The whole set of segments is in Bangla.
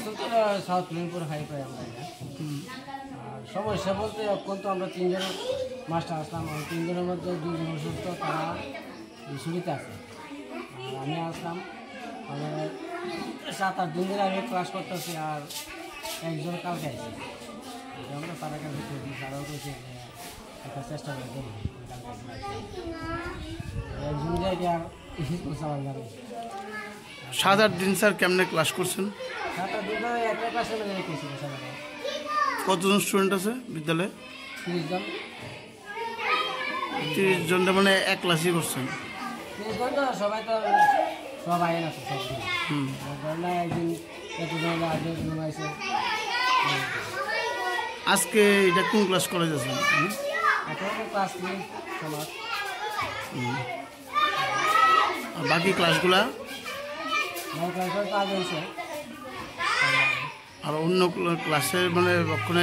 তো সাউথ মিরপুর হাই পাই আমরা এটা। আর সমস্যা বলতে এখন তো আমরা 3 জন মাস্টার আসলাম, ওই 3 জনের মধ্যে 2 জন অসুস্থ, তারা ছুটিতে আছে। আর আমি আসলাম, মানে 7-8 দিন ধরে আমি ক্লাস করতেছি, আর একজন কালকে আসি। আমরা তারা কাছে তারাও কইছে যে একটা চেষ্টা করে দেবো, একজন জায়গায় আর চালান যাবে। 7-8 দিন স্যার কেমনে ক্লাস করছেন? 7-8 দিন ধরে একটা ক্লাসে মেরে রেখেছি। কতজন স্টুডেন্ট আছে বিদ্যালয়ে? 30 জন। 30 জনটা মানে এক ক্লাসই করছেন? 30 জন তো সবাই তো সব আয় না, সব না একদিন এতজন আগে ঘুমাইছে। আজকে এটা কোন ক্লাস করা যাচ্ছে? এখন ক্লাস 3 সমাজ। আর বাকি ক্লাসগুলা? ক্লাসগুলো তো আগে হয়েছে। আর অন্য ক্লাসের মানে ওখানে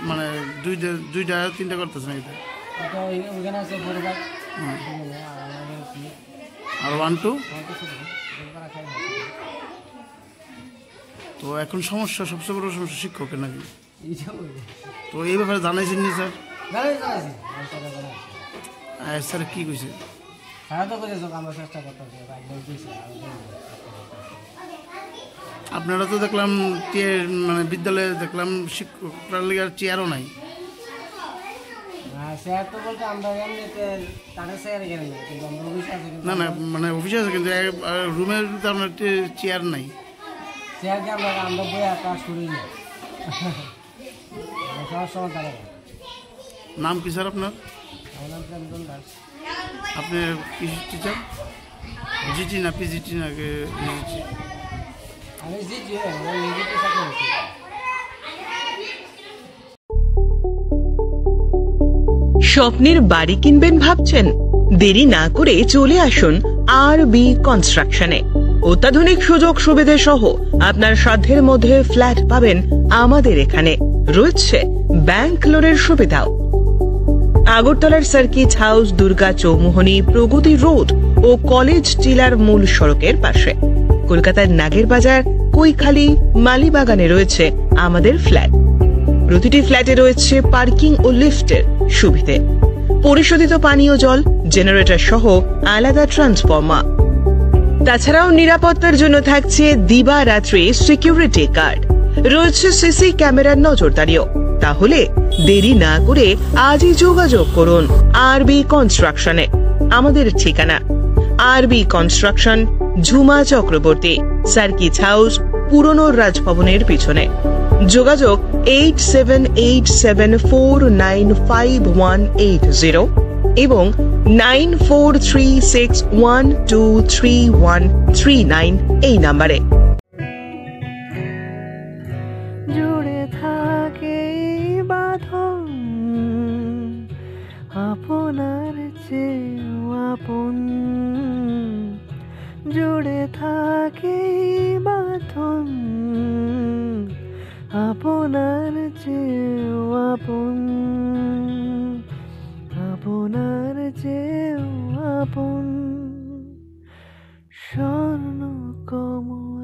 মানে 2টা-3টা করতেছে না? এটা ওইখানে আছে পরিবার। আর 1-2? তো এখন সমস্যা, সবচেয়ে বড় সমস্যা শিক্ষকের নাকি? তো এই ব্যাপারে জানাইছেন নি স্যার? স্যার কি কইছে? আপনারা তো দেখলাম মানে বিদ্যালয়ে দেখলাম শিক্ষকরা লিগার চেয়ারও নাই। না না, মানে অফিসে আছে কিন্তু রুমের ভিতরে আপনার চেয়ার নাই। নাম কি স্যার আপনার? আপনি কি টিচার? জিটি না পিজিটি না জিটি? স্বপ্নের বাড়ি কিনবেন ভাবছেন? দেরি না করে চলে আসুন আরবি কনস্ট্রাকশনে। অত্যাধুনিক সুযোগ সুবিধা সহ আপনার সাধ্যের মধ্যে ফ্ল্যাট পাবেন আমাদের এখানে। রয়েছে ব্যাংক লোনের সুবিধাও। আগরতলার সার্কিট হাউস, দুর্গা চৌমুহনী, প্রগতি রোড ও কলেজ টিলার মূল সড়কের পাশে। কলকাতার নাগের বাজার, কৈখালী, মালিবাগানে রয়েছে আমাদের ফ্ল্যাট। প্রতিটি ফ্ল্যাটে রয়েছে পার্কিং ও লিফটের সুবিধে, পরিশোধিত পানীয় জল, জেনারেটর সহ আলাদা ট্রান্সফরমার। তাছাড়াও নিরাপত্তার জন্য থাকছে দিবারাত্রি সিকিউরিটি গার্ড, রয়েছে সিসি ক্যামেরার নজরদারিও। তাহলে দেরি না করে আজই যোগাযোগ করুন আরবি কনস্ট্রাকশনে। আমাদের ঠিকানা আরবি construction, Jhuma Chakraborty, circuit house, পুরনো রাজভবনের পিছনে। যোগাযোগ 8787495180 এবং 9436123139 এই নাম্বারে। জুড়ে থাকে বাঁধন আপনার চেয়েও আপন, জুড়ে থাকে বাঁধন আপনার চেয়েও আপন, আপনার চেয়েও আপন। স্বর্ণ কমল